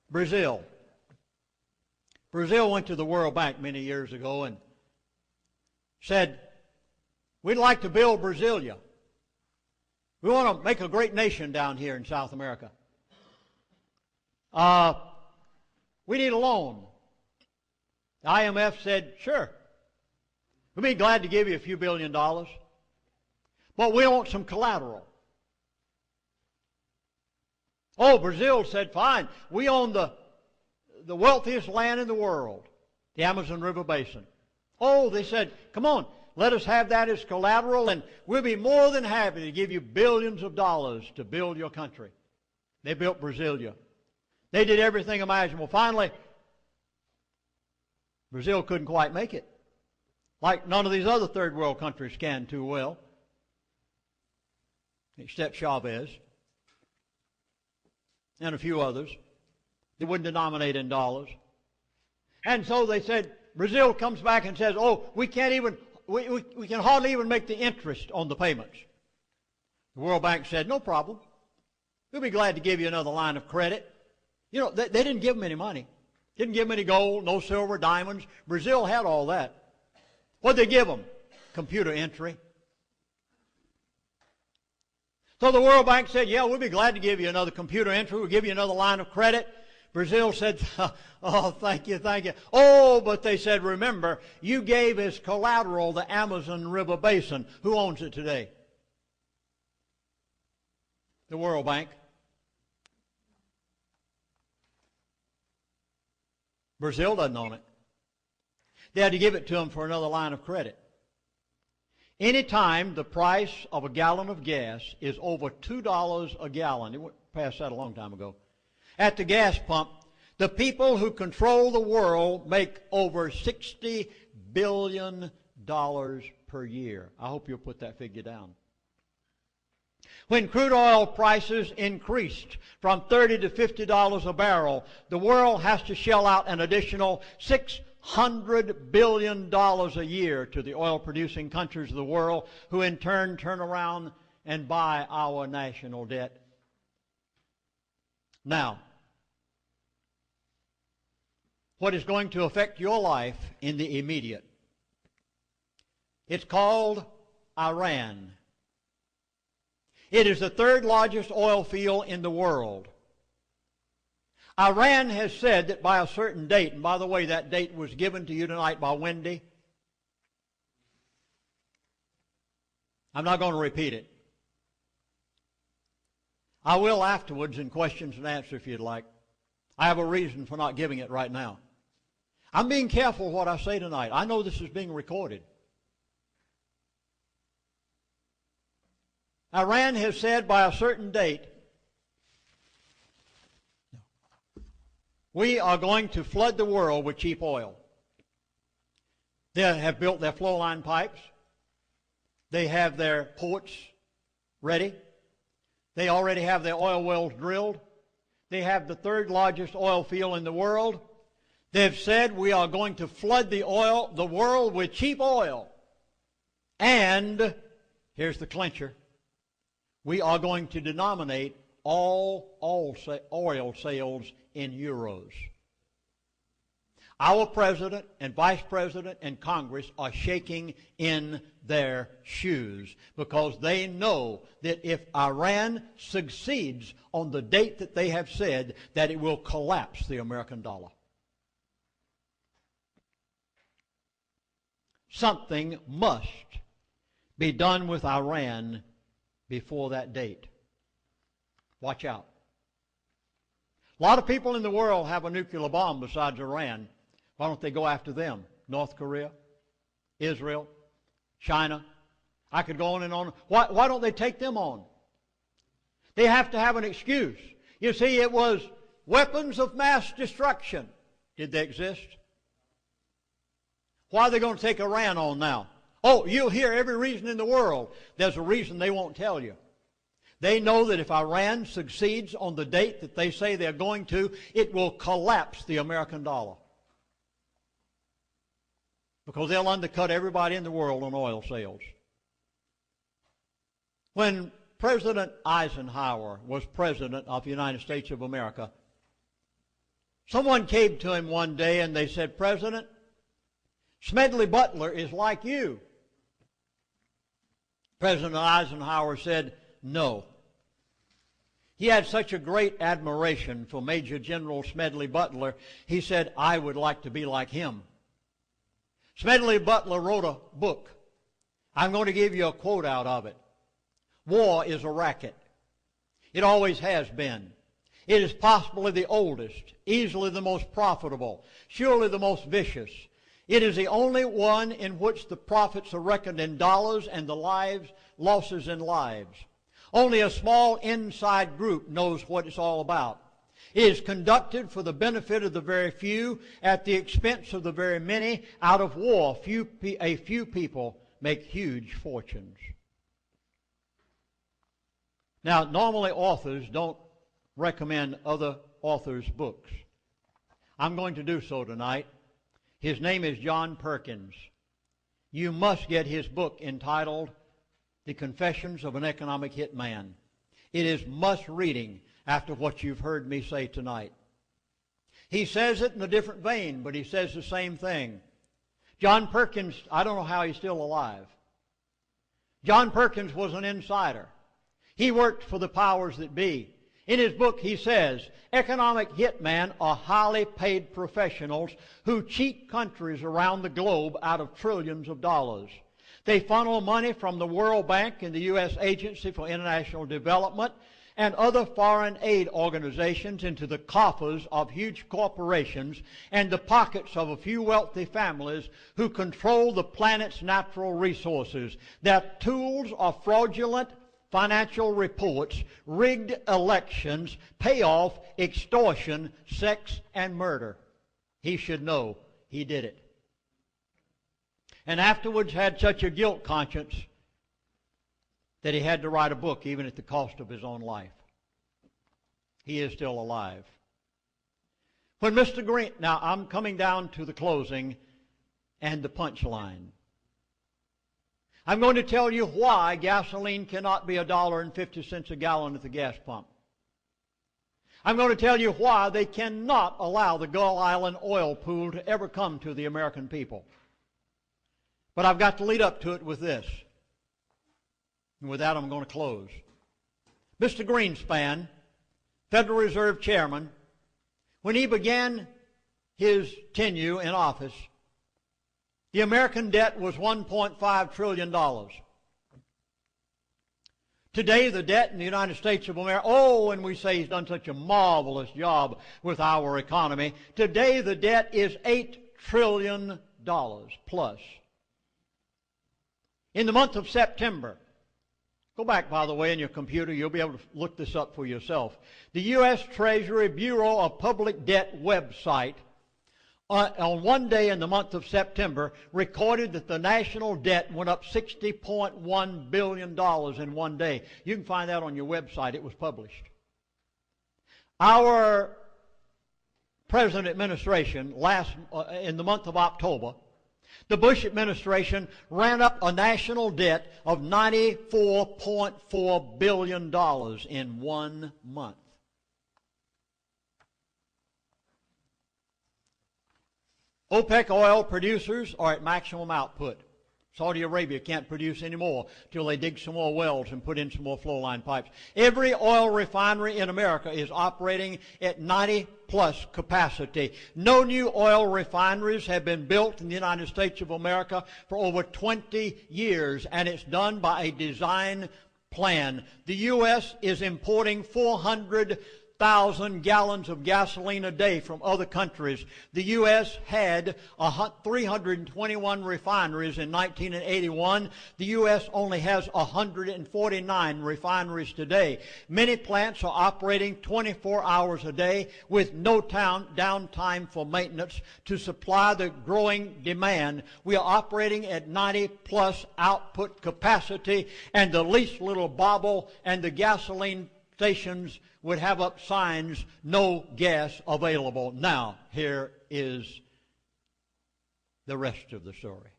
Brazil. Brazil went to the World Bank many years ago and said, we'd like to build Brasilia. We want to make a great nation down here in South America. We need a loan. The IMF said, sure. We'd be glad to give you a few $1 billion, but we want some collateral. Oh, Brazil said, fine. We own the wealthiest land in the world, the Amazon River Basin. Oh, they said, come on, let us have that as collateral, and we'll be more than happy to give you billions of dollars to build your country. They built Brasilia. They did everything imaginable. Finally, Brazil couldn't quite make it, like none of these other third world countries can too well, except Chavez and a few others. They wouldn't denominate in dollars. And so they said, Brazil comes back and says, oh, we can't even, we can hardly even make the interest on the payments. The World Bank said, no problem. We'll be glad to give you another line of credit. You know, they didn't give them any money. Didn't give them any gold, no silver, diamonds. Brazil had all that. What'd they give them? Computer entry. So the World Bank said, yeah, we'll be glad to give you another computer entry. We'll give you another line of credit. Brazil said, oh, thank you, thank you. Oh, but they said, remember, you gave as collateral the Amazon River Basin. Who owns it today? The World Bank. Brazil doesn't own it. They had to give it to them for another line of credit. Anytime the price of a gallon of gas is over $2 a gallon, it went past that a long time ago, at the gas pump, the people who control the world make over $60 billion per year. I hope you'll put that figure down. When crude oil prices increased from $30 to $50 a barrel, the world has to shell out an additional $600 billion a year to the oil-producing countries of the world, who in turn turn around and buy our national debt. Now, what is going to affect your life in the immediate? It's called Iran. It is the third largest oil field in the world. Iran has said that by a certain date, and by the way, that date was given to you tonight by Wendy. I'm not going to repeat it. I will afterwards in questions and answers if you'd like. I have a reason for not giving it right now. I'm being careful what I say tonight. I know this is being recorded. Iran has said by a certain date, we are going to flood the world with cheap oil. They have built their flow line pipes. They have their ports ready. They already have their oil wells drilled. They have the third largest oil field in the world. They've said we are going to flood the world with cheap oil. And, here's the clincher, we are going to denominate all oil sales in euros. Our president and vice president and Congress are shaking in their shoes because they know that if Iran succeeds on the date that they have said, that it will collapse the American dollar. Something must be done with Iran before that date. Watch out. A lot of people in the world have a nuclear bomb besides Iran. Why don't they go after them? North Korea, Israel, China. I could go on and on. Why don't they take them on? They have to have an excuse. You see, it was weapons of mass destruction. Did they exist? Why are they going to take Iran on now? Oh, you'll hear every reason in the world. There's a reason they won't tell you. They know that if Iran succeeds on the date that they say they're going to, it will collapse the American dollar. Because they'll undercut everybody in the world on oil sales. When President Eisenhower was president of the United States of America, Someone came to him one day and they said, "President, Smedley Butler is like you." President Eisenhower said, "No." He had such a great admiration for Major General Smedley Butler, he said, "I would like to be like him." Smedley Butler wrote a book. I'm going to give you a quote out of it. "War is a racket. It always has been. It is possibly the oldest, easily the most profitable, surely the most vicious. It is the only one in which the profits are reckoned in dollars and the losses in lives. Only a small inside group knows what it's all about. It is conducted for the benefit of the very few at the expense of the very many. Out of war, a few people make huge fortunes." Now, normally authors don't recommend other authors' books. I'm going to do so tonight. His name is John Perkins. You must get his book entitled The Confessions of an Economic Hitman. It is must reading after what you've heard me say tonight. He says it in a different vein, but he says the same thing. John Perkins, I don't know how he's still alive. John Perkins was an insider. He worked for the powers that be. In his book, he says, economic hitmen are highly paid professionals who cheat countries around the globe out of trillions of dollars. They funnel money from the World Bank and the U.S. Agency for International Development and other foreign aid organizations into the coffers of huge corporations and the pockets of a few wealthy families who control the planet's natural resources. Their tools are fraudulent financial reports, rigged elections, payoff, extortion, sex, and murder. He should know he did it. And afterwards had such a guilt conscience that he had to write a book even at the cost of his own life. He is still alive. When Mr. Green, now I'm coming down to the closing and the punchline. I'm going to tell you why gasoline cannot be $1.50 a gallon at the gas pump. I'm going to tell you why they cannot allow the Gull Island oil pool to ever come to the American people. But I've got to lead up to it with this. And with that, I'm going to close. Mr. Greenspan, Federal Reserve Chairman, when he began his tenure in office, the American debt was $1.5 trillion. Today, the debt in the United States of America, and we say he's done such a marvelous job with our economy. Today, the debt is $8 trillion plus. In the month of September, go back, by the way, in your computer. You'll be able to look this up for yourself. The U.S. Treasury Bureau of Public Debt website on one day in the month of September recorded that the national debt went up $60.1 billion in one day. You can find that on your website. It was published. Our present administration, in the month of October, the Bush administration ran up a national debt of $94.4 billion in 1 month. OPEC oil producers are at maximum output. Saudi Arabia can't produce any more till they dig some more wells and put in some more flow line pipes. Every oil refinery in America is operating at 90-plus capacity. No new oil refineries have been built in the United States of America for over 20 years, and it's done by a design plan. The U.S. is importing 400,000 gallons of gasoline a day from other countries. The U.S. had 321 refineries in 1981. The U.S. only has 149 refineries today. Many plants are operating 24 hours a day with no downtime for maintenance to supply the growing demand. We are operating at 90-plus output capacity, and the least little bobble and the gasoline stations would have up signs, no gas available. Now, here is the rest of the story.